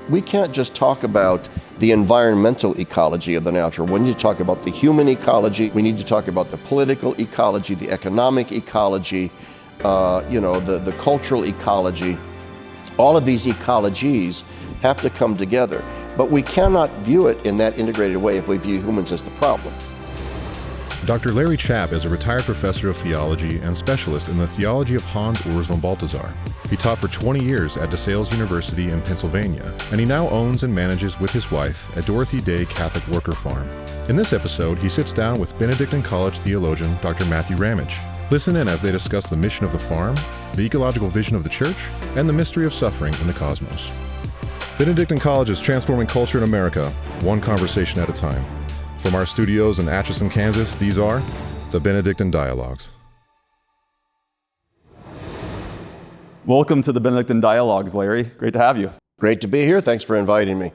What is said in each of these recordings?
We can't just talk about the environmental ecology of the natural. We need to talk about the human ecology. We need to talk about the political ecology, the economic ecology, the cultural ecology. All of these ecologies have to come together. But we cannot view it in that integrated way if we view humans as the problem. Dr. Larry Chapp is a retired professor of theology and specialist in the theology of Hans Urs von Balthasar. He taught for 20 years at DeSales University in Pennsylvania, and he now owns and manages with his wife a Dorothy Day Catholic worker farm. In this episode, he sits down with Benedictine College Theologian Dr. Matthew Ramage. Listen in as they discuss the mission of the farm, the ecological vision of the church, and the mystery of suffering in the cosmos. Benedictine College is transforming culture in America, one conversation at a time. From our studios in Atchison, Kansas, these are the Benedictine Dialogues. Welcome to the Benedictine Dialogues, Larry. Great to have you. Great to be here. Thanks for inviting me.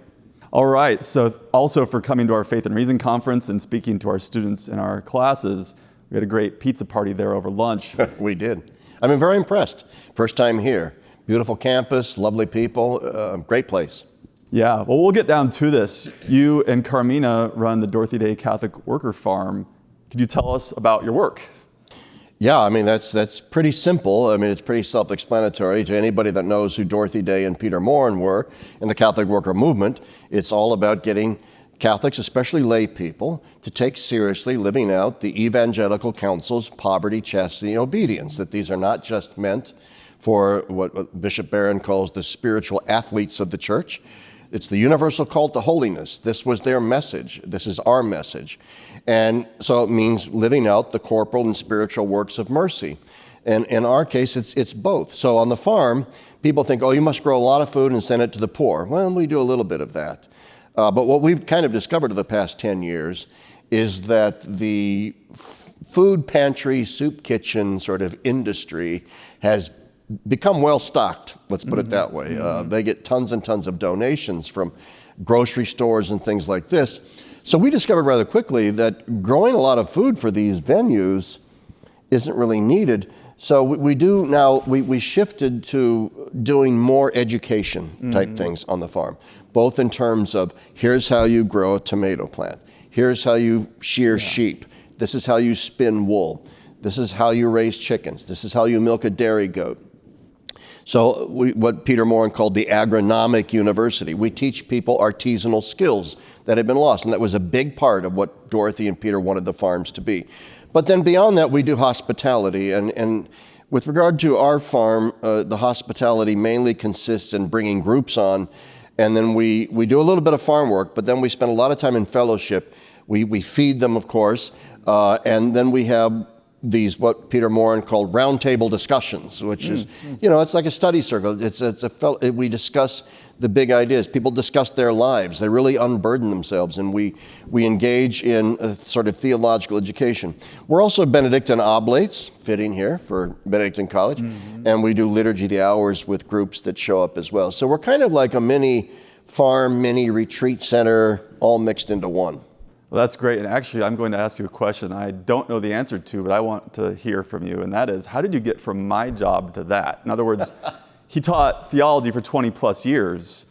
All right. So also for coming to our Faith and Reason conference and speaking to our students in our classes. We had a great pizza party there over lunch. We did. I'm very impressed. First time here. Beautiful campus, lovely people, great place. Yeah, well, we'll get down to this. You and Carmina run the Dorothy Day Catholic Worker Farm. Could you tell us about your work? Yeah, that's pretty simple. It's pretty self-explanatory to anybody that knows who Dorothy Day and Peter Morin were in the Catholic worker movement. It's all about getting Catholics, especially lay people, to take seriously living out the evangelical counsel's poverty, chastity, and obedience, that these are not just meant for what Bishop Barron calls the spiritual athletes of the church. It's the universal call to holiness. This was their message. This is our message. And so it means living out the corporal and spiritual works of mercy. And in our case, it's both. So on the farm, people think, you must grow a lot of food and send it to the poor. Well, we do a little bit of that. But what we've kind of discovered in the past 10 years is that the food pantry, soup kitchen sort of industry has become well stocked, let's put it that way. They get tons and tons of donations from grocery stores and things like this. So we discovered rather quickly that growing a lot of food for these venues isn't really needed. So we shifted to doing more education type things on the farm, both in terms of here's how you grow a tomato plant, here's how you shear sheep, this is how you spin wool, this is how you raise chickens, this is how you milk a dairy goat. So what Peter Morin called the agronomic university. We teach people artisanal skills that had been lost, and that was a big part of what Dorothy and Peter wanted the farms to be. But then beyond that, we do hospitality, and with regard to our farm, the hospitality mainly consists in bringing groups on, and then we do a little bit of farm work, but then we spend a lot of time in fellowship. We feed them, of course, and then we have these, what Peter Morin called roundtable discussions, which is, it's like a study circle. We discuss the big ideas. People discuss their lives. They really unburden themselves, and we engage in a sort of theological education. We're also Benedictine Oblates, fitting here for Benedictine College, and we do Liturgy of the Hours with groups that show up as well. So we're kind of like a mini farm, mini retreat center, all mixed into one. Well, that's great. And actually, I'm going to ask you a question I don't know the answer to, but I want to hear from you. And that is, how did you get from my job to that? In other words, he taught theology for 20 plus years.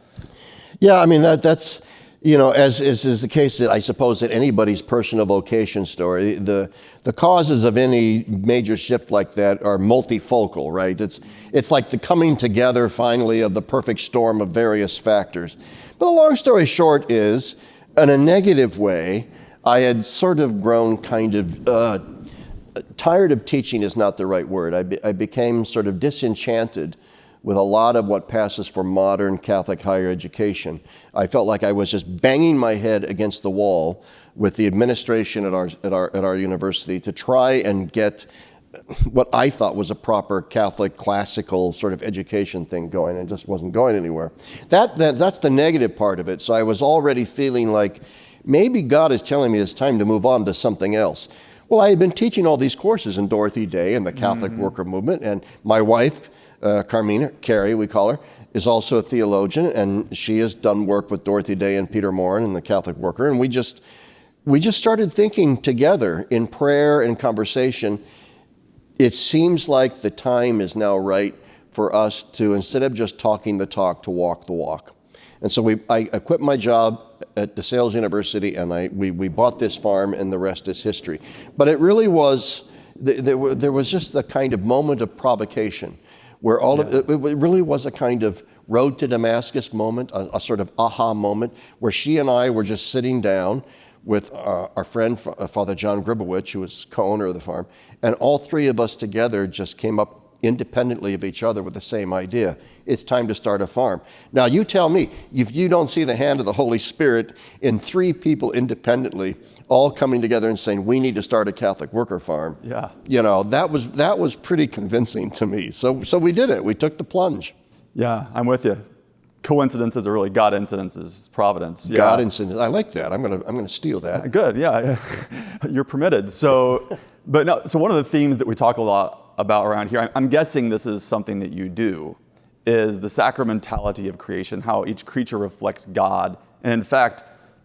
Yeah, that's, as is the case, I suppose, in anybody's personal vocation story, the causes of any major shift like that are multifocal, right? It's like the coming together, finally, of the perfect storm of various factors. But the long story short is, in a negative way, I had sort of grown kind of tired of teaching is not the right word. I became sort of disenchanted with a lot of what passes for modern Catholic higher education. I felt like I was just banging my head against the wall with the administration at our university to try and get what I thought was a proper Catholic classical sort of education thing going. It just wasn't going anywhere. That's the negative part of it. So I was already feeling like maybe God is telling me it's time to move on to something else. Well, I had been teaching all these courses in Dorothy Day and the Catholic worker movement, and my wife, Carmina, Carrie, we call her, is also a theologian, and she has done work with Dorothy Day and Peter Morin and the Catholic worker, and we just started thinking together in prayer and conversation. It seems like the time is now right for us to, instead of just talking the talk, to walk the walk. And so I quit my job at DeSales University, and we bought this farm, and the rest is history. But it really was, there was just a kind of moment of provocation where it really was a kind of road to Damascus moment, a sort of aha moment, where she and I were just sitting down with our friend, Father John Gribowich, who was co-owner of the farm, and all three of us together just came up independently of each other with the same idea. It's time to start a farm. Now, you tell me, if you don't see the hand of the Holy Spirit in three people independently all coming together and saying, we need to start a Catholic worker farm, that was pretty convincing to me. So we did it. We took the plunge. Yeah, I'm with you. Coincidences are really God incidences, providence. Yeah. God incidences. I like that. I'm gonna steal that. Good. Yeah, you're permitted. So one of the themes that we talk a lot about around here, I'm guessing this is something that you do, is the sacramentality of creation, how each creature reflects God. And in fact,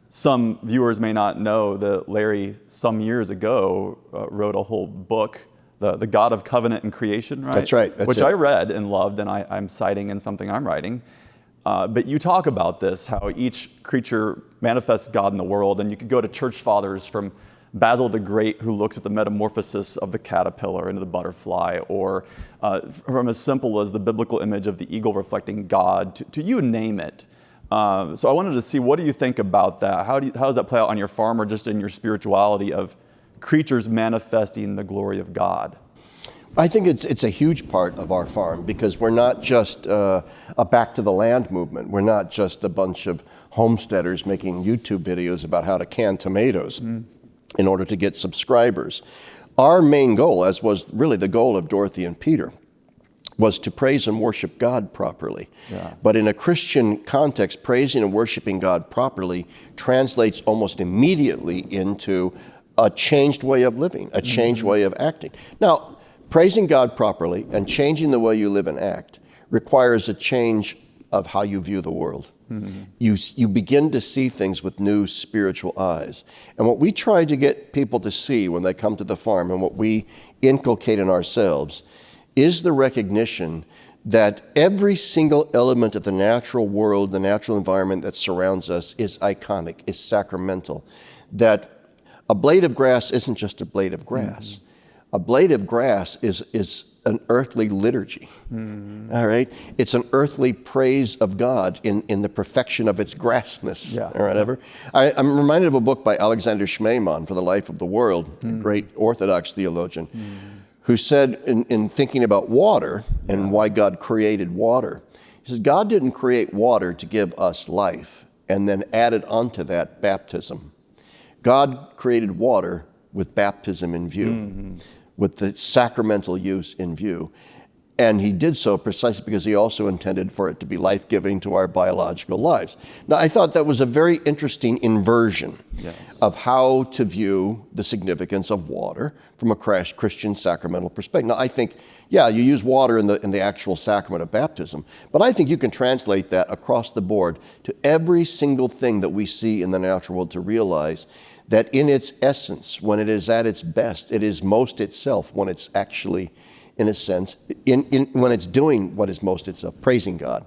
some viewers may not know that Larry, some years ago, wrote a whole book, the God of Covenant and Creation, right? That's right. Which I read and loved, and I'm citing in something I'm writing. But you talk about this, how each creature manifests God in the world, and you could go to church fathers from Basil the Great, who looks at the metamorphosis of the caterpillar into the butterfly, or from as simple as the biblical image of the eagle reflecting God, to you name it. So I wanted to see, what do you think about that? How does that play out on your farm, or just in your spirituality of creatures manifesting the glory of God? I think it's a huge part of our farm, because we're not just a back to the land movement. We're not just a bunch of homesteaders making YouTube videos about how to can tomatoes in order to get subscribers. Our main goal, as was really the goal of Dorothy and Peter, was to praise and worship God properly. Yeah. But in a Christian context, praising and worshiping God properly translates almost immediately into a changed way of living, a changed way of acting. Now, praising God properly and changing the way you live and act requires a change of how you view the world. You begin to see things with new spiritual eyes. And what we try to get people to see when they come to the farm, and what we inculcate in ourselves, is the recognition that every single element of the natural world, the natural environment that surrounds us, is iconic, is sacramental. That a blade of grass isn't just a blade of grass. A blade of grass is an earthly liturgy, all right? It's an earthly praise of God in the perfection of its grassness, or whatever. I'm reminded of a book by Alexander Schmemann, For the Life of the World, a great Orthodox theologian, who said, in thinking about water and why God created water, he says, God didn't create water to give us life and then added onto that baptism. God created water with baptism in view, with the sacramental use in view. And he did so precisely because he also intended for it to be life-giving to our biological lives. Now, I thought that was a very interesting inversion of how to view the significance of water from a Christian sacramental perspective. Now, I think, you use water in the actual sacrament of baptism, but I think you can translate that across the board to every single thing that we see in the natural world, to realize that in its essence, when it is at its best, it is most itself when it's actually, in a sense, when it's doing what is most itself, praising God.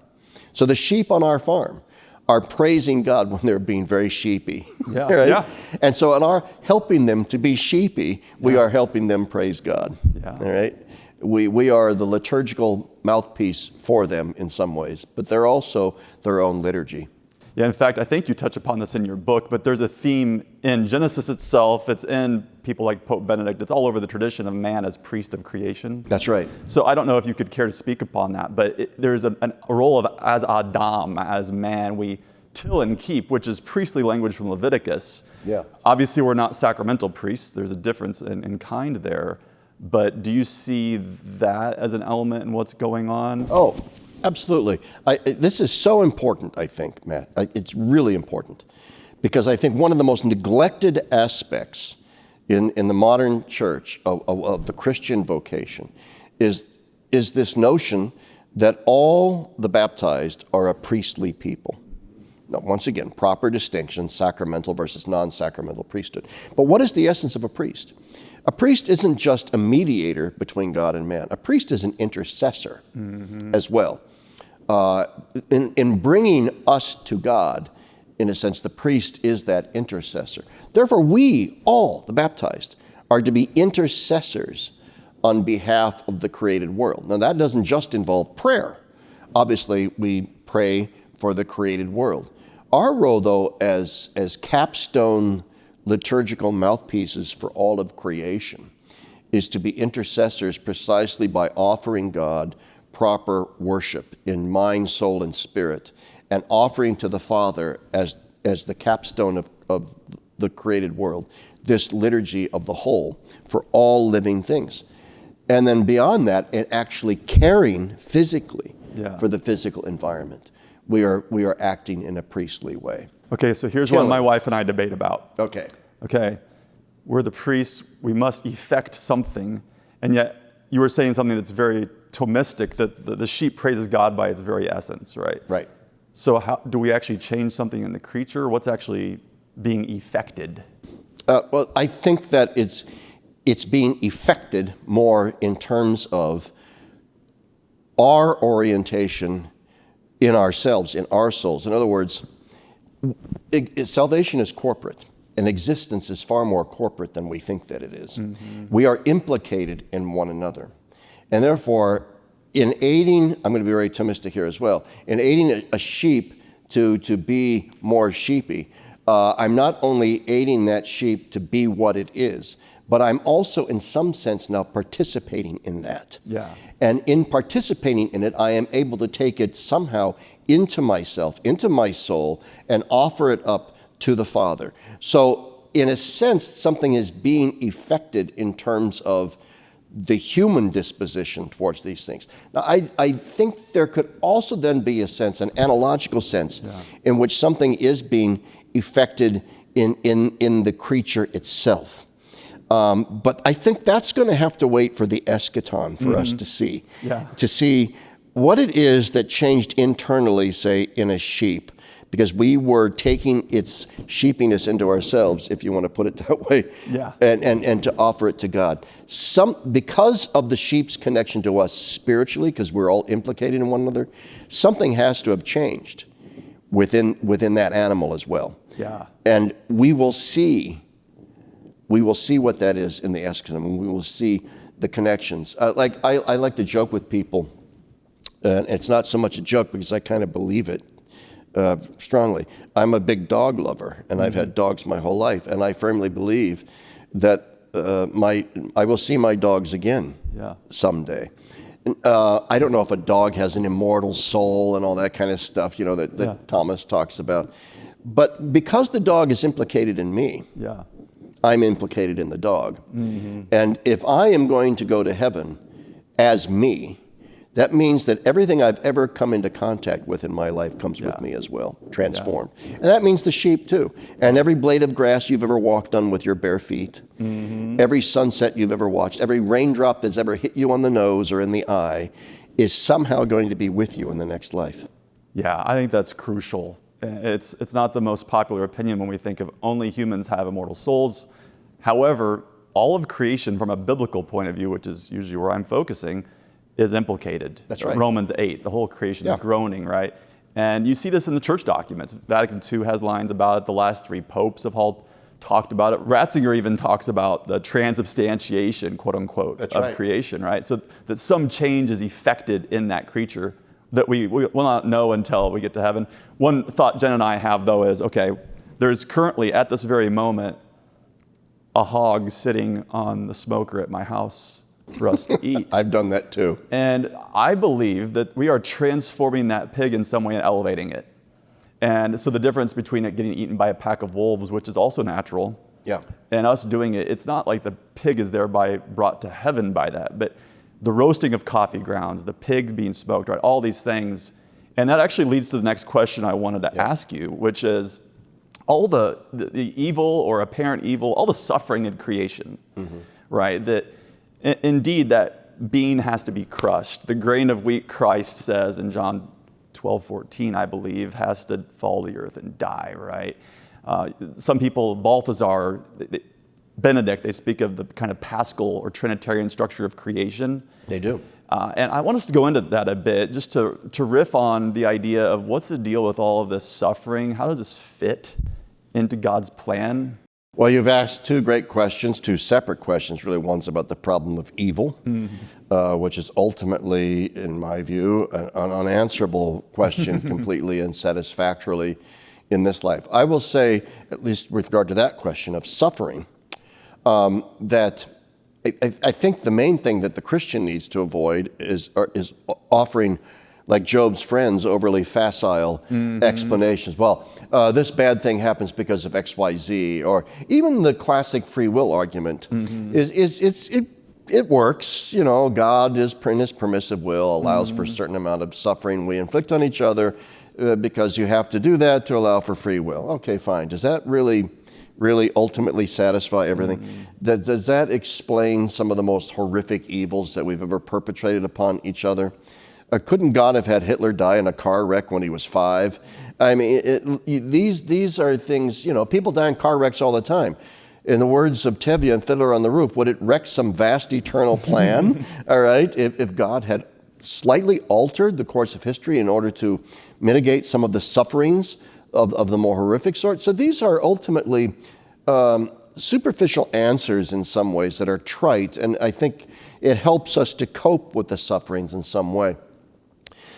So the sheep on our farm are praising God when they're being very sheepy. Right? And so in our helping them to be sheepy, we are helping them praise God. All right? We are the liturgical mouthpiece for them in some ways, but they're also their own liturgy. Yeah, in fact, I think you touch upon this in your book, but there's a theme in Genesis itself. It's in people like Pope Benedict. It's all over the tradition of man as priest of creation. That's right. So I don't know if you could care to speak upon that, but there's a role of, as Adam, as man, we till and keep, which is priestly language from Leviticus. Yeah. Obviously, we're not sacramental priests. There's a difference in kind there. But do you see that as an element in what's going on? Oh, absolutely. This is so important, I think, Matt. It's really important, because I think one of the most neglected aspects in the modern church of the Christian vocation is this notion that all the baptized are a priestly people. Now, once again, proper distinction, sacramental versus non-sacramental priesthood. But what is the essence of a priest? A priest isn't just a mediator between God and man. A priest is an intercessor as well. in bringing us to God, in a sense, the priest is that intercessor. Therefore, we, all the baptized, are to be intercessors on behalf of the created world. Now, that doesn't just involve prayer. Obviously, we pray for the created world. Our role, though, as capstone liturgical mouthpieces for all of creation, is to be intercessors precisely by offering God proper worship in mind, soul, and spirit, and offering to the Father as the capstone of the created world, this liturgy of the whole for all living things. And then beyond that, and actually caring physically for the physical environment. We are acting in a priestly way. Okay, so here's what my wife and I debate about. Okay, we're the priests, we must effect something, and yet you were saying something that's very Thomistic, that the sheep praises God by its very essence, right? Right. So how do we actually change something in the creature? What's actually being effected? Well, I think that it's being effected more in terms of our orientation in ourselves, in our souls. In other words, salvation is corporate, and existence is far more corporate than we think that it is. Mm-hmm. We are implicated in one another. And therefore, in aiding, I'm going to be very Thomistic here as well, in aiding a sheep to be more sheepy, I'm not only aiding that sheep to be what it is, but I'm also in some sense now participating in that. Yeah. And in participating in it, I am able to take it somehow into myself, into my soul, and offer it up to the Father. So in a sense, something is being effected in terms of the human disposition towards these things. Now, I think there could also then be a sense, an analogical sense, in which something is being effected in the creature itself. But I think that's going to have to wait for the eschaton for us to see what it is that changed internally, say, in a sheep, because we were taking its sheepiness into ourselves, if you want to put it that way, and to offer it to God. Because of the sheep's connection to us spiritually, because we're all implicated in one another, something has to have changed within that animal as well. Yeah. And we will see what that is in the eschaton, and we will see the connections. I like to joke with people, and it's not so much a joke because I kind of believe it strongly. I'm a big dog lover, and I've had dogs my whole life, and I firmly believe that I will see my dogs again someday. I don't know if a dog has an immortal soul and all that kind of stuff, that Thomas talks about. But because the dog is implicated in me, I'm implicated in the dog. Mm-hmm. And if I am going to go to heaven as me, that means that everything I've ever come into contact with in my life comes with me as well, transformed. And that means the sheep too. And every blade of grass you've ever walked on with your bare feet, every sunset you've ever watched, every raindrop that's ever hit you on the nose or in the eye is somehow going to be with you in the next life. Yeah, I think that's crucial. It's not the most popular opinion when we think of only humans have immortal souls. However, all of creation from a biblical point of view, which is usually where I'm focusing, is implicated. That's right. Romans 8, the whole creation is groaning, right? And you see this in the church documents. Vatican II has lines about it. The last three popes have all talked about it. Ratzinger even talks about the transubstantiation, quote unquote, of creation, right? So that some change is effected in that creature that we will not know until we get to heaven. One thought Jen and I have, though, is, okay, there's currently, at this very moment, a hog sitting on the smoker at my house for us to eat. I've done that too. And I believe that we are transforming that pig in some way and elevating it. And so the difference between it getting eaten by a pack of wolves, which is also natural, and us doing it, it's not like the pig is thereby brought to heaven by that, but the roasting of coffee grounds, the pig being smoked, right, all these things. And that actually leads to the next question I wanted to ask you, which is, all the evil or apparent evil, all the suffering in creation, right? That indeed that being has to be crushed. The grain of wheat, Christ says in John 12:14, I believe, has to fall to the earth and die, right? Some people, Balthasar, Benedict, they speak of the kind of paschal or Trinitarian structure of creation. They do. And I want us to go into that a bit, just to riff on the idea of what's the deal with all of this suffering? How does this fit into God's plan? Well, you've asked two great questions, two separate questions, really. One's about the problem of evil, which is ultimately, in my view, an unanswerable question completely and satisfactorily in this life. I will say, at least with regard to that question of suffering, that I think the main thing that the Christian needs to avoid is offering, like Job's friends, overly facile explanations. Well, this bad thing happens because of X, Y, Z, or even the classic free will argument. It works. You know, God is in His permissive will allows for a certain amount of suffering we inflict on each other because you have to do that to allow for free will. Okay, fine. Does that really ultimately satisfy everything? Does that explain some of the most horrific evils that we've ever perpetrated upon each other? Couldn't God have had Hitler die in a car wreck when he was 5? I mean, these are things, you know, people die in car wrecks all the time. In the words of Tevye and Fiddler on the Roof, would it wreck some vast eternal plan? All right, if God had slightly altered the course of history in order to mitigate some of the sufferings of the more horrific sort. So these are ultimately superficial answers in some ways that are trite, and I think it helps us to cope with the sufferings in some way.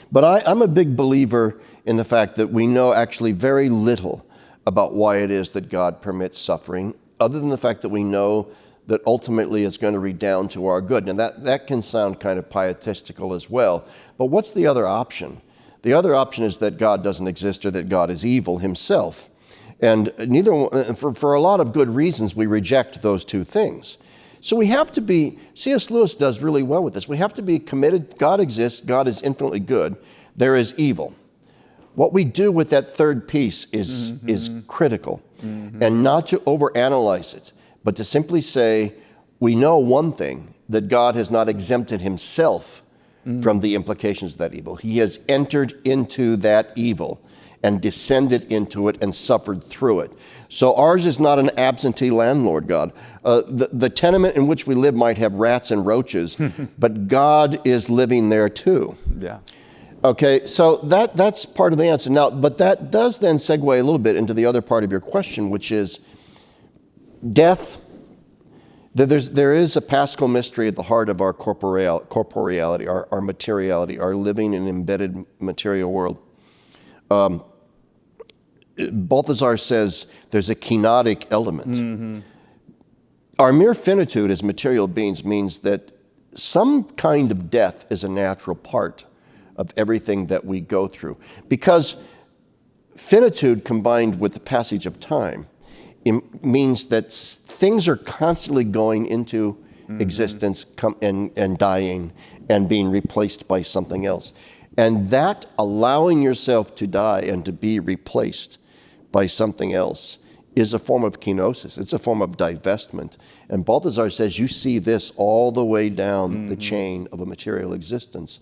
But I'm a big believer in the fact that we know actually very little about why it is that God permits suffering, other than the fact that we know that ultimately it's going to redound to our good. And that can sound kind of pietistical as well. But what's the other option? The other option is that God doesn't exist or that God is evil himself. And for a lot of good reasons, we reject those two things. So we have to be, C.S. Lewis does really well with this. We have to be committed. God exists. God is infinitely good. There is evil. What we do with that third piece is critical. And not to overanalyze it, but to simply say, we know one thing, that God has not exempted himself from the implications of that evil. He has entered into that evil and descended into it and suffered through it. So ours is not an absentee landlord God. The tenement in which we live might have rats and roaches, but God is living there too. Yeah. Okay, so that's part of the answer. Now, but that does then segue a little bit into the other part of your question, which is death. There is a paschal mystery at the heart of our corporeality, our materiality, our living in an embedded material world. Balthasar says there's a kenotic element. Our mere finitude as material beings means that some kind of death is a natural part of everything that we go through. Because finitude combined with the passage of time means that things are constantly going into existence and dying and being replaced by something else. And that allowing yourself to die and to be replaced by something else is a form of kenosis. It's a form of divestment. And Balthasar says you see this all the way down the chain of a material existence.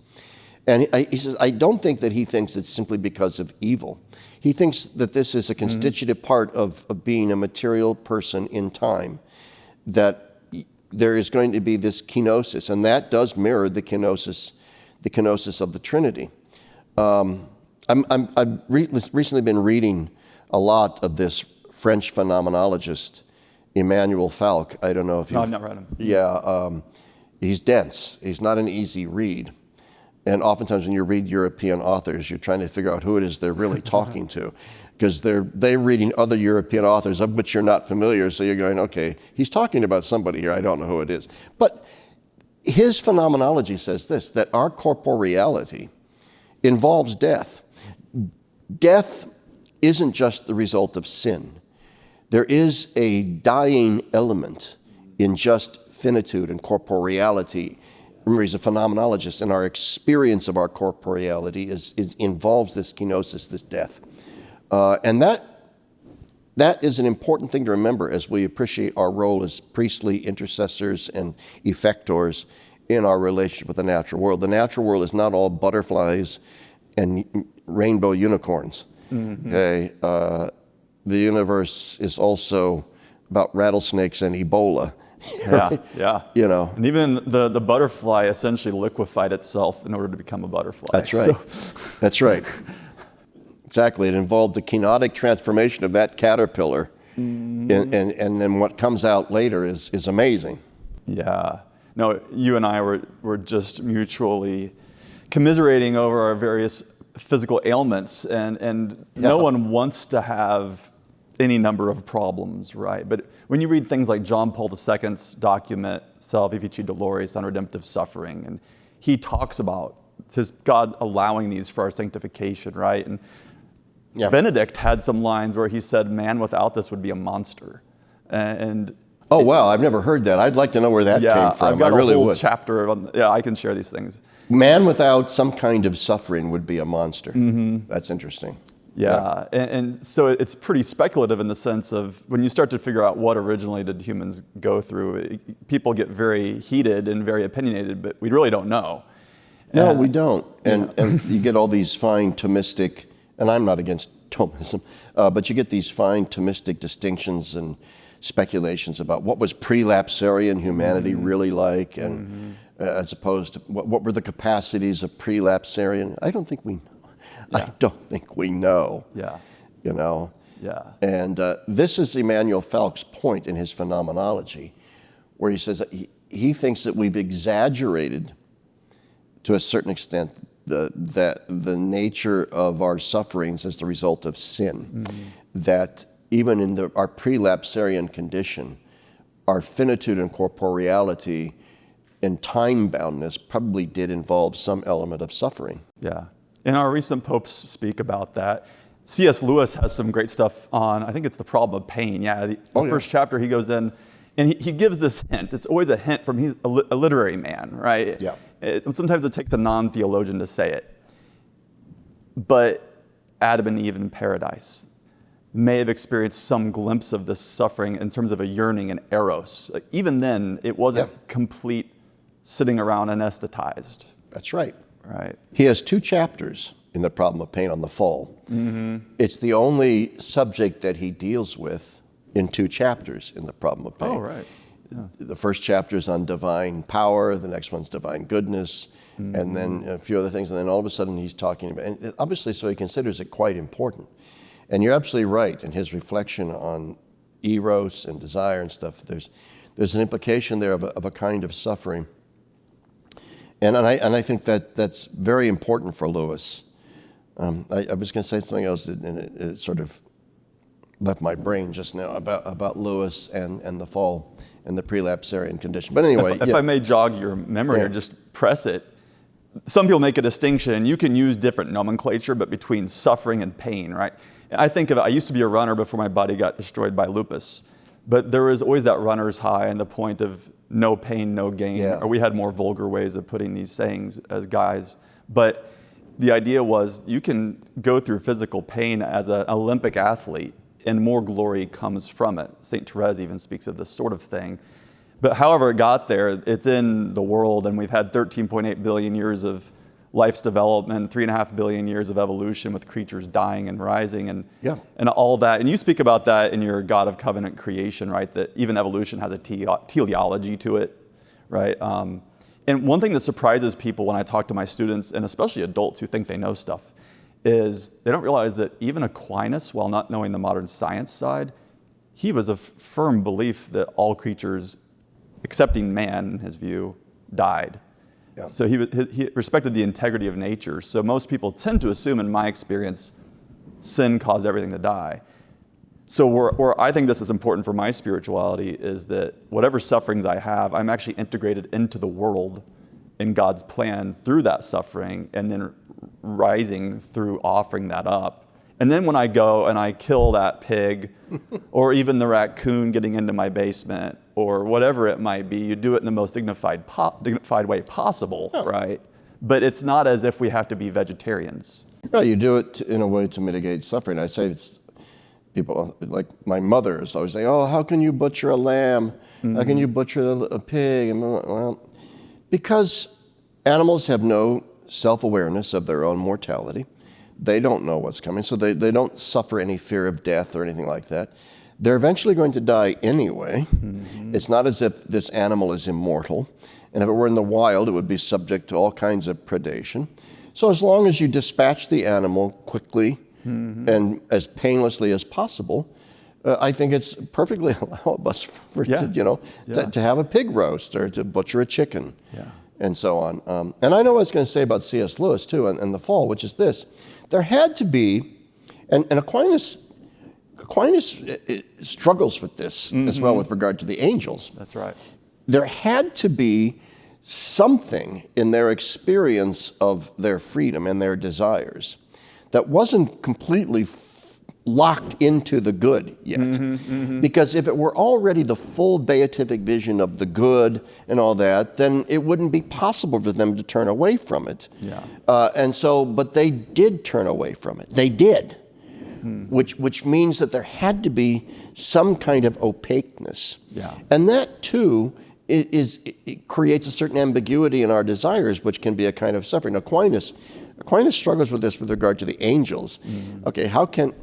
And he says, I don't think that he thinks it's simply because of evil. He thinks that this is a constitutive part of being a material person in time, that there is going to be this kenosis, and that does mirror the kenosis of the Trinity. I've recently been reading a lot of this French phenomenologist, Emmanuel Falck. I don't know if you've... No, I've not read him. Yeah, he's dense. He's not an easy read. And oftentimes when you read European authors, you're trying to figure out who it is they're really talking to, because they're reading other European authors of which you're not familiar. So you're going, okay, he's talking about somebody here. I don't know who it is. But his phenomenology says this, that our corporeality involves death. Death isn't just the result of sin. There is a dying element in just finitude and corporeality. Remember, he's a phenomenologist, and our experience of our corporeality involves this kenosis, this death. And that is an important thing to remember as we appreciate our role as priestly intercessors and effectors in our relationship with the natural world. The natural world is not all butterflies and rainbow unicorns. Okay? The universe is also about rattlesnakes and Ebola. Yeah, yeah. You know, And even the butterfly essentially liquefied itself in order to become a butterfly. that's right. So, That's right. Exactly. It involved the kenotic transformation of that caterpillar. And then what comes out later is amazing. yeah. No, you and I were just mutually commiserating over our various physical ailments, and no one wants to have any number of problems, right? But when you read things like John Paul II's document, Salvifici Doloris, on redemptive suffering, and he talks about his God allowing these for our sanctification, right? And Benedict had some lines where he said, man without this would be a monster. And oh, wow, I've never heard that. I'd like to know where that came from. I've got I really a whole would. chapter on, I can share these things. Man without some kind of suffering would be a monster. That's interesting. Yeah, and so it's pretty speculative in the sense of when you start to figure out what originally did humans go through, people get very heated and very opinionated, but we really don't know. No, we don't. And you get all these fine Thomistic, and I'm not against Thomism, but you get these fine Thomistic distinctions and speculations about what was prelapsarian humanity really like, and as opposed to what were the capacities of prelapsarian. I don't think we know. I don't think we know. Yeah. You know? Yeah. And this is Immanuel Falk's point in his phenomenology, where he says that he thinks that we've exaggerated to a certain extent the nature of our sufferings as the result of sin. That even in our prelapsarian condition, our finitude and corporeality and time-boundness probably did involve some element of suffering. Yeah. And our recent popes speak about that. C.S. Lewis has some great stuff on, I think it's the problem of pain. Yeah, the first chapter he goes in, and he gives this hint. It's always a hint from, he's a literary man, right? Yeah. Sometimes it takes a non-theologian to say it. But Adam and Eve in paradise may have experienced some glimpse of this suffering in terms of a yearning and eros. Even then, it wasn't complete sitting around anesthetized. That's right. Right. He has 2 chapters in The Problem of Pain on the Fall. It's the only subject that he deals with in 2 chapters in The Problem of Pain. Oh, right. Yeah. The first chapter is on divine power, the next one's divine goodness, and then a few other things, and then all of a sudden he's talking about, and obviously so he considers it quite important. And you're absolutely right in his reflection on eros and desire and stuff. There's an implication there of a kind of suffering. And I think that's very important for Lewis. I was going to say something else, and it sort of left my brain just now about Lewis and the fall and the prelapsarian condition. But anyway, if I may jog your memory or just press it, some people make a distinction. You can use different nomenclature, but between suffering and pain, right? And I think of it, I used to be a runner before my body got destroyed by lupus. But there was always that runner's high and the point of no pain, no gain. Yeah. Or we had more vulgar ways of putting these sayings as guys. But the idea was you can go through physical pain as an Olympic athlete and more glory comes from it. St. Therese even speaks of this sort of thing. But however it got there, it's in the world, and we've had 13.8 billion years of life's development, 3.5 billion years of evolution with creatures dying and rising and all that. And you speak about that in your God of Covenant creation, right? That even evolution has a teleology to it, right? And one thing that surprises people when I talk to my students, and especially adults who think they know stuff, is they don't realize that even Aquinas, while not knowing the modern science side, he was a firm belief that all creatures, excepting man, in his view, died. Yeah. So he respected the integrity of nature. So most people tend to assume, in my experience, sin caused everything to die. So where I think this is important for my spirituality is that whatever sufferings I have, I'm actually integrated into the world in God's plan through that suffering and then rising through offering that up. And then when I go and I kill that pig or even the raccoon getting into my basement or whatever it might be, you do it in the most dignified way possible, right? But it's not as if we have to be vegetarians. No, you do it in a way to mitigate suffering. I say it's people, like my mother is always saying, oh, how can you butcher a lamb? How can you butcher a pig? And well, because animals have no self-awareness of their own mortality. They don't know what's coming, so they don't suffer any fear of death or anything like that. They're eventually going to die anyway. It's not as if this animal is immortal. And if it were in the wild, it would be subject to all kinds of predation. So as long as you dispatch the animal quickly and as painlessly as possible, I think it's perfectly allowable to have a pig roast or to butcher a chicken and so on. And I know what I was going to say about C.S. Lewis, too, in the fall, which is this. There had to be, and Aquinas struggles with this as well with regard to the angels. That's right. There had to be something in their experience of their freedom and their desires that wasn't completely locked into the good yet. Because if it were already the full beatific vision of the good and all that, then it wouldn't be possible for them to turn away from it. But they did turn away from it. They did. Which means that there had to be some kind of opaqueness. And that, too, it creates a certain ambiguity in our desires, which can be a kind of suffering. Aquinas struggles with this with regard to the angels. Okay, how could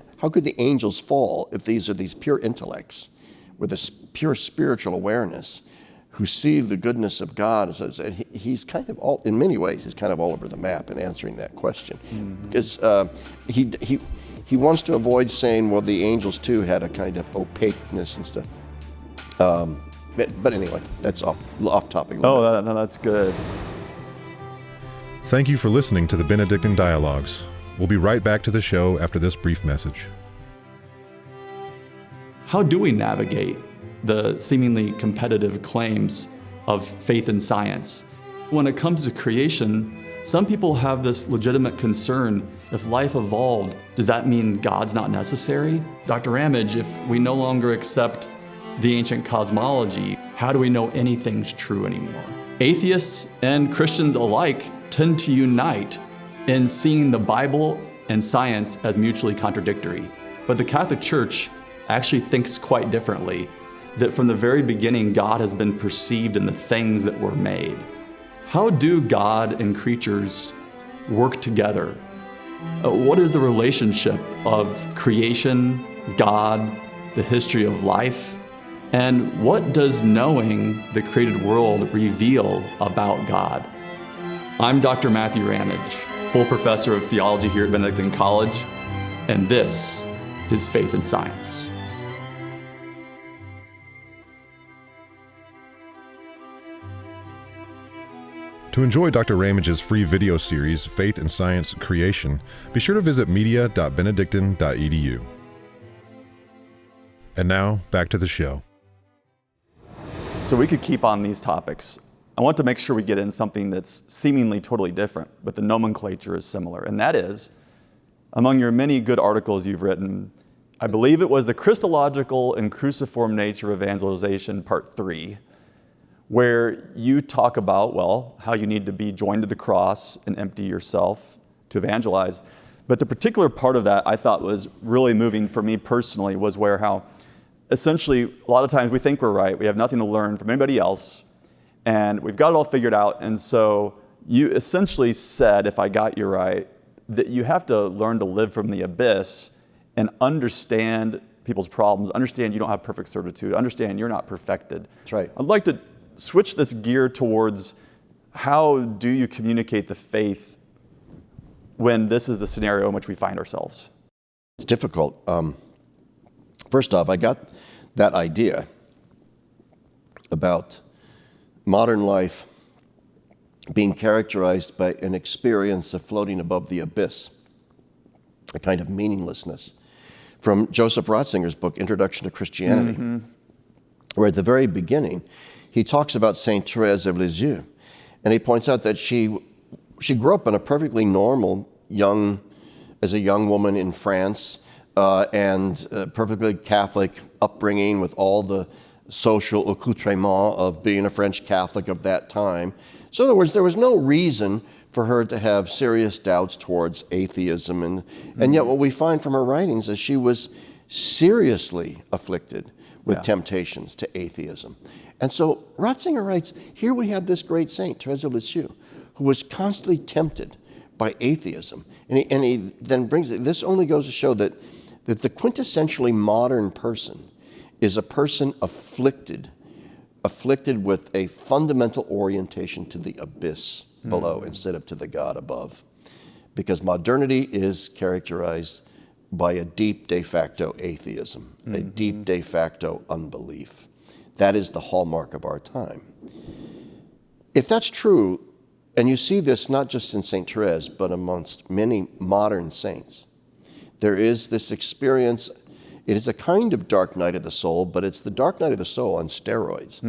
the angels fall if these are these pure intellects with this pure spiritual awareness who see the goodness of God? So he's kind of in many ways, he's kind of all over the map in answering that question. Because he wants to avoid saying, well, the angels too had a kind of opaqueness and stuff. But anyway, that's off topic. No, that's good. Thank you for listening to the Benedictine Dialogues. We'll be right back to the show after this brief message. How do we navigate the seemingly competitive claims of faith and science? When it comes to creation, some people have this legitimate concern. If life evolved, does that mean God's not necessary? Dr. Ramage, if we no longer accept the ancient cosmology, how do we know anything's true anymore? Atheists and Christians alike tend to unite in seeing the Bible and science as mutually contradictory. But the Catholic Church actually thinks quite differently, that from the very beginning, God has been perceived in the things that were made. How do God and creatures work together? What is the relationship of creation, God, the history of life? And what does knowing the created world reveal about God? I'm Dr. Matthew Ramage, full professor of theology here at Benedictine College, and this is Faith and Science. To enjoy Dr. Ramage's free video series, Faith and Science Creation, be sure to visit media.benedictine.edu. And now, back to the show. So we could keep on these topics. I want to make sure we get in something that's seemingly totally different, but the nomenclature is similar. And that is, among your many good articles you've written, I believe it was the Christological and Cruciform Nature of Evangelization, Part 3, where you talk about, well, how you need to be joined to the cross and empty yourself to evangelize. But the particular part of that I thought was really moving for me personally was where how essentially a lot of times we think we're right, we have nothing to learn from anybody else, and we've got it all figured out. And so you essentially said, if I got you right, that you have to learn to live from the abyss and understand people's problems, understand you don't have perfect certitude, understand you're not perfected. That's right. I'd like to switch this gear towards how do you communicate the faith when this is the scenario in which we find ourselves? It's difficult. First off, I got that idea about modern life being characterized by an experience of floating above the abyss, a kind of meaninglessness, from Joseph Ratzinger's book, Introduction to Christianity, where at the very beginning, he talks about Saint Thérèse of Lisieux, and he points out that she grew up in a perfectly normal as a young woman in France, and perfectly Catholic upbringing with all the social accoutrement of being a French Catholic of that time. So in other words, there was no reason for her to have serious doubts towards atheism. And yet what we find from her writings is she was seriously afflicted with temptations to atheism. And so Ratzinger writes, here we have this great saint, Thérèse of Lisieux, who was constantly tempted by atheism. And he then brings it. This only goes to show that the quintessentially modern person is a person afflicted with a fundamental orientation to the abyss below instead of to the God above. Because modernity is characterized by a deep de facto atheism, a deep de facto unbelief. That is the hallmark of our time. If that's true, and you see this not just in St. Therese, but amongst many modern saints, there is this experience. It is a kind of dark night of the soul, but it's the dark night of the soul on steroids.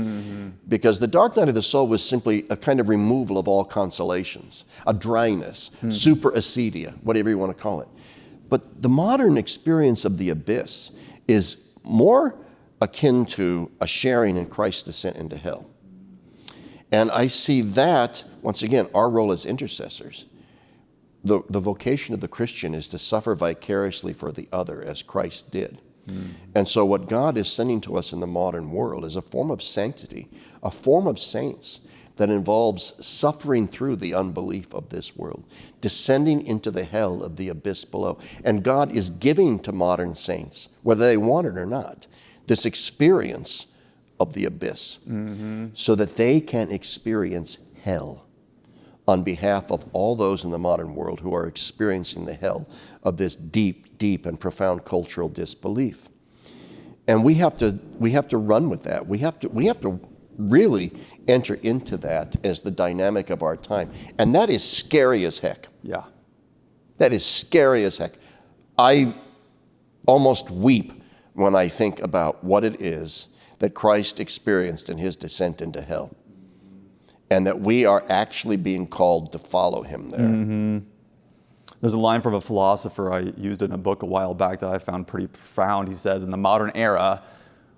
Because the dark night of the soul was simply a kind of removal of all consolations, a dryness, super acedia, whatever you want to call it. But the modern experience of the abyss is more akin to a sharing in Christ's descent into hell. And I see that, once again, our role as intercessors. The vocation of the Christian is to suffer vicariously for the other as Christ did. And so what God is sending to us in the modern world is a form of sanctity, a form of saints that involves suffering through the unbelief of this world, descending into the hell of the abyss below. And God is giving to modern saints, whether they want it or not, this experience of the abyss so that they can experience hell on behalf of all those in the modern world who are experiencing the hell of this deep, deep and profound cultural disbelief. And we have to run with that. We have to really enter into that as the dynamic of our time. And that is scary as heck. Yeah. That is scary as heck. I almost weep when I think about what it is that Christ experienced in his descent into hell, and that we are actually being called to follow him there. There's a line from a philosopher I used in a book a while back that I found pretty profound. He says, in the modern era,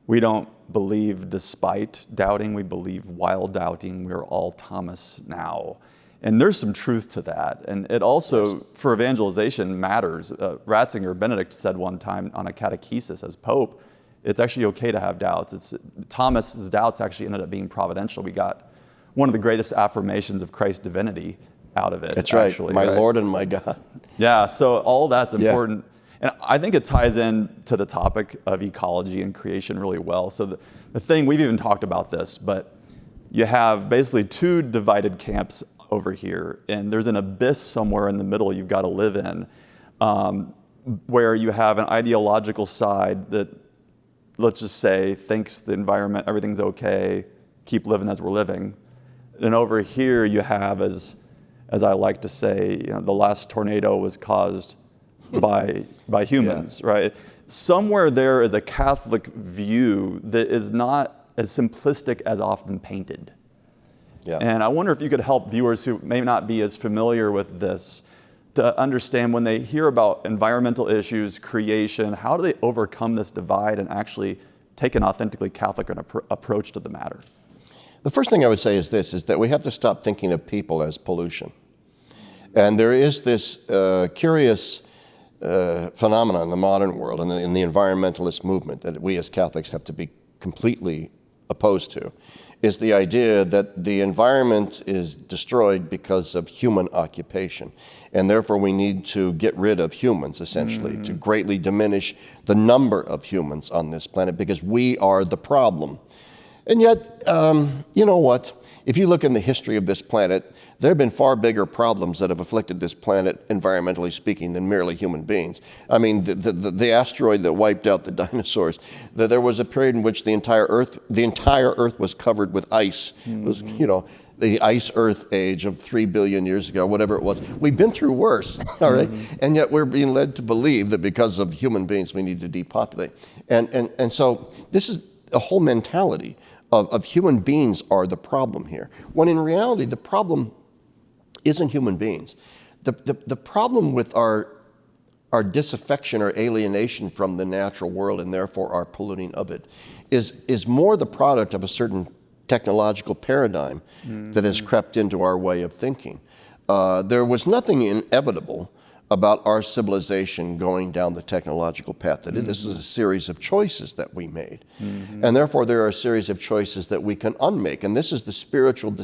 we don't believe despite doubting, we believe while doubting. We're all Thomas now. And there's some truth to that. And it also, for evangelization, matters. Ratzinger, Benedict said one time on a catechesis as Pope, it's actually okay to have doubts. Thomas's doubts actually ended up being providential. We got one of the greatest affirmations of Christ's divinity out of it. That's right, actually, my right? Lord and my God. Yeah, so all that's important. And I think it ties in to the topic of ecology and creation really well. So the thing, we've even talked about this, but you have basically two divided camps over here, and there's an abyss somewhere in the middle you've got to live in, where you have an ideological side that, let's just say, thinks the environment, everything's okay, keep living as we're living. And over here you have, as I like to say, the last tornado was caused by humans, right? Somewhere there is a Catholic view that is not as simplistic as often painted. Yeah. And I wonder if you could help viewers who may not be as familiar with this to understand when they hear about environmental issues, creation, how do they overcome this divide and actually take an authentically Catholic approach to the matter? The first thing I would say is this, is that we have to stop thinking of people as pollution. And there is this curious phenomenon in the modern world and in the environmentalist movement that we as Catholics have to be completely opposed to, is the idea that the environment is destroyed because of human occupation. And therefore we need to get rid of humans, essentially, to greatly diminish the number of humans on this planet because we are the problem. And yet, you know what? If you look in the history of this planet, there have been far bigger problems that have afflicted this planet, environmentally speaking, than merely human beings. I mean, the asteroid that wiped out the dinosaurs, there was a period in which the entire Earth was covered with ice. It was, the ice Earth age of 3 billion years ago, whatever it was. We've been through worse, all right? And yet we're being led to believe that because of human beings, we need to depopulate. And so this is a whole mentality of human beings are the problem here, when in reality the problem isn't human beings. The problem with our disaffection or alienation from the natural world and therefore our polluting of it is more the product of a certain technological paradigm that has crept into our way of thinking. There was nothing inevitable about our civilization going down the technological path. That this is a series of choices that we made. And therefore, there are a series of choices that we can unmake. And this is the spiritual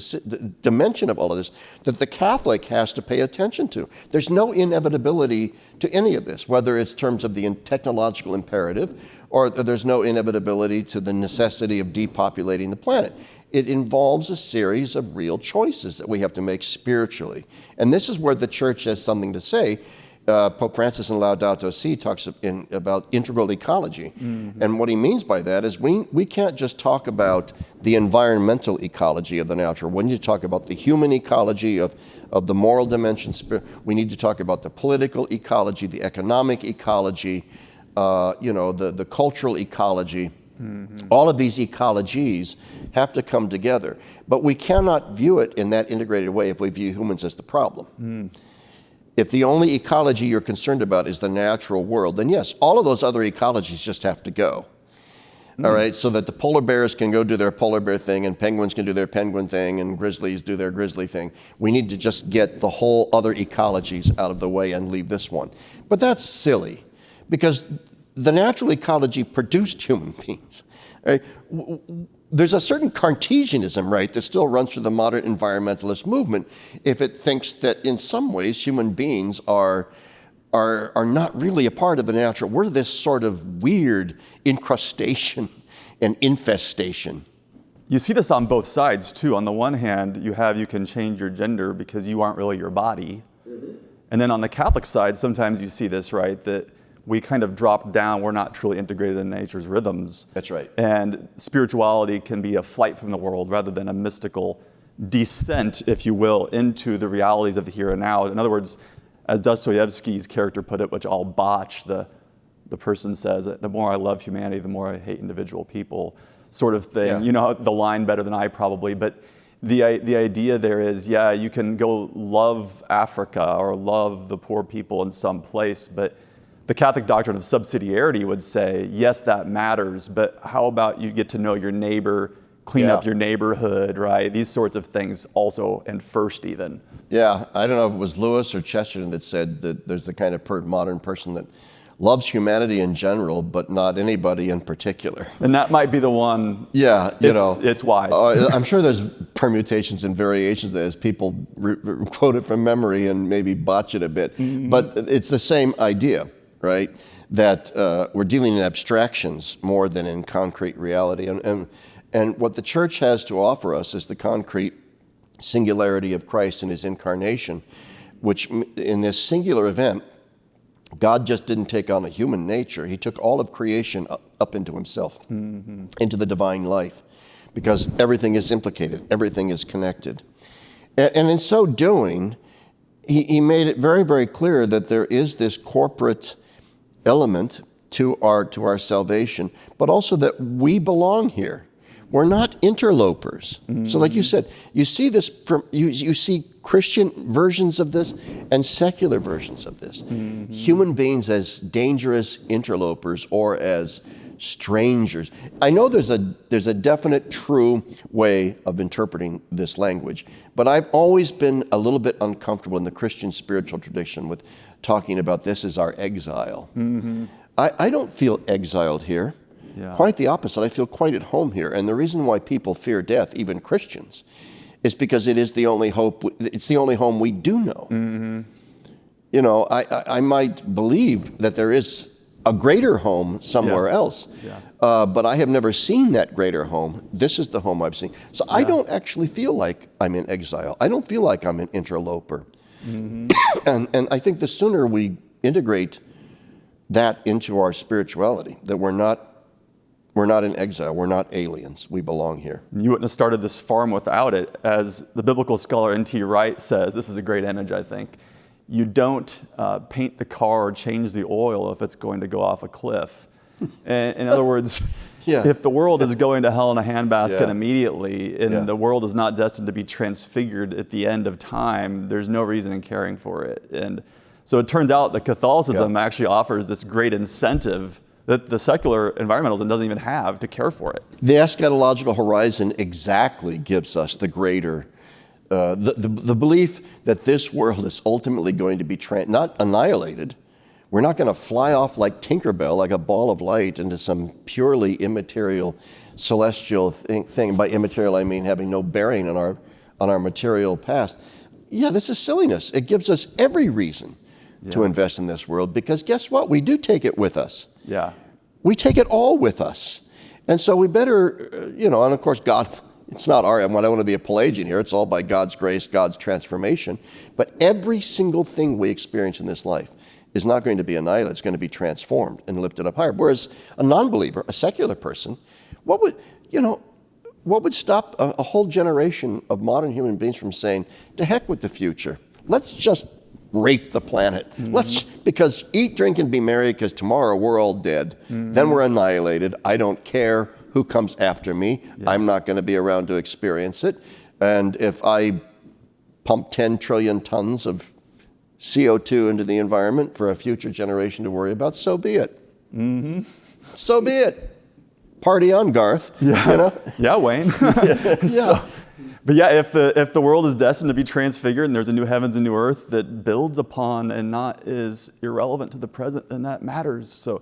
dimension of all of this that the Catholic has to pay attention to. There's no inevitability to any of this, whether it's terms of the technological imperative or there's no inevitability to the necessity of depopulating the planet. It involves a series of real choices that we have to make spiritually. And this is where the church has something to say. Pope Francis in Laudato Si talks about integral ecology. And what he means by that is we can't just talk about the environmental ecology of the natural. We need to talk about the human ecology of the moral dimension. We need to talk about the political ecology, the economic ecology, the cultural ecology. All of these ecologies have to come together. But we cannot view it in that integrated way if we view humans as the problem. If the only ecology you're concerned about is the natural world, then yes, all of those other ecologies just have to go. All right, so that the polar bears can go do their polar bear thing and penguins can do their penguin thing and grizzlies do their grizzly thing. We need to just get the whole other ecologies out of the way and leave this one. But that's silly, because the natural ecology produced human beings. Right? There's a certain Cartesianism, right, that still runs through the modern environmentalist movement if it thinks that in some ways human beings are not really a part of the natural. We're this sort of weird incrustation and infestation. You see this on both sides, too. On the one hand, you can change your gender because you aren't really your body. And then on the Catholic side, sometimes you see this, right, that we kind of drop down. We're not truly integrated in nature's rhythms. That's right. And spirituality can be a flight from the world rather than a mystical descent, if you will, into the realities of the here and now. In other words, as Dostoevsky's character put it, which I'll botch, the person says, the more I love humanity, the more I hate individual people, sort of thing. Yeah. You know the line better than I probably, but the idea there is, yeah, you can go love Africa or love the poor people in some place, but the Catholic doctrine of subsidiarity would say, yes, that matters, but how about you get to know your neighbor, clean up your neighborhood, right? These sorts of things also, and first even. Yeah, I don't know if it was Lewis or Chesterton that said that there's the kind of modern person that loves humanity in general, but not anybody in particular. And that might be the one. Yeah, it's wise. I'm sure there's permutations and variations as people quote it from memory and maybe botch it a bit, but it's the same idea. Right, that we're dealing in abstractions more than in concrete reality. And what the church has to offer us is the concrete singularity of Christ in his incarnation, which in this singular event, God just didn't take on a human nature. He took all of creation up into himself, into the divine life, because everything is implicated, everything is connected. And in so doing, he made it very, very clear that there is this corporate element to our salvation, but also that we belong here. We're not interlopers. So like you said, you see this you see Christian versions of this and secular versions of this. Human beings as dangerous interlopers or as strangers. I know there's a definite true way of interpreting this language, but I've always been a little bit uncomfortable in the Christian spiritual tradition with talking about this as our exile. I don't feel exiled here. Yeah. Quite the opposite. I feel quite at home here. And the reason why people fear death, even Christians, is because it is the only hope. It's the only home we do know. You know, I might believe that there is a greater home somewhere else, but I have never seen that greater home. This is the home I've seen. So I don't actually feel like I'm in exile. I don't feel like I'm an interloper. And I think the sooner we integrate that into our spirituality, that we're not in exile, we're not aliens, we belong here. You wouldn't have started this farm without it. As the biblical scholar N.T. Wright says, this is a great image, I think. You don't paint the car or change the oil if it's going to go off a cliff. In other words, if the world is going to hell in a handbasket immediately, and the world is not destined to be transfigured at the end of time, there's no reason in caring for it. And so it turns out that Catholicism actually offers this great incentive that the secular environmentalism doesn't even have to care for it. The eschatological horizon exactly gives us the greater The belief that this world is ultimately going to be not annihilated. We're not going to fly off like Tinkerbell, like a ball of light, into some purely immaterial, celestial thing. By immaterial, I mean having no bearing on our material past. Yeah, this is silliness. It gives us every reason to invest in this world, because guess what? We do take it with us. Yeah. We take it all with us. And so we better, and of course, God, it's not I don't want to be a Pelagian here. It's all by God's grace, God's transformation. But every single thing we experience in this life is not going to be annihilated. It's going to be transformed and lifted up higher. Whereas a non-believer, a secular person, what would stop a whole generation of modern human beings from saying, to heck with the future. Let's just rape the planet. Because eat, drink, and be merry, because tomorrow we're all dead. Then we're annihilated. I don't care who comes after me. I'm not going to be around to experience it. And if I pump 10 trillion tons of CO2 into the environment for a future generation to worry about, so be it. So be it. Party on, Garth. Yeah, yeah, Wayne. But yeah, if the world is destined to be transfigured and there's a new heavens and new earth that builds upon and not is irrelevant to the present, then that matters. So,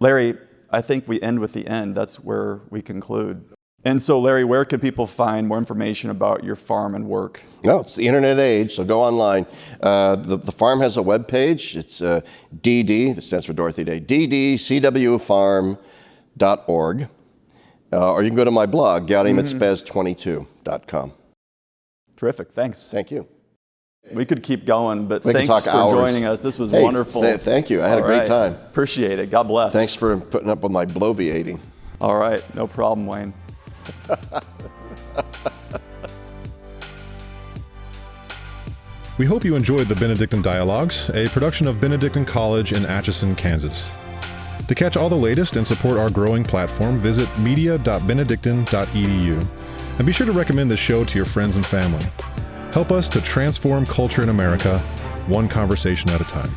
Larry, I think we end with the end. That's where we conclude. And so, Larry, where can people find more information about your farm and work? No, it's the internet age, so go online. The farm has a webpage. It's DD, that stands for Dorothy Day, ddcwfarm.org. Or you can go to my blog, gaudium@spes22.com. Terrific, thanks. Thank you. We could keep going, but We thanks for hours. joining us. This was wonderful. Thank you. I had a great time. Appreciate it. God bless. Thanks for putting up with my bloviating. All right, no problem, Wayne. We hope you enjoyed the Benedictine Dialogues, a production of Benedictine College in Atchison, Kansas. To catch all the latest and support our growing platform, visit media.benedictine.edu. And be sure to recommend this show to your friends and family. Help us to transform culture in America, one conversation at a time.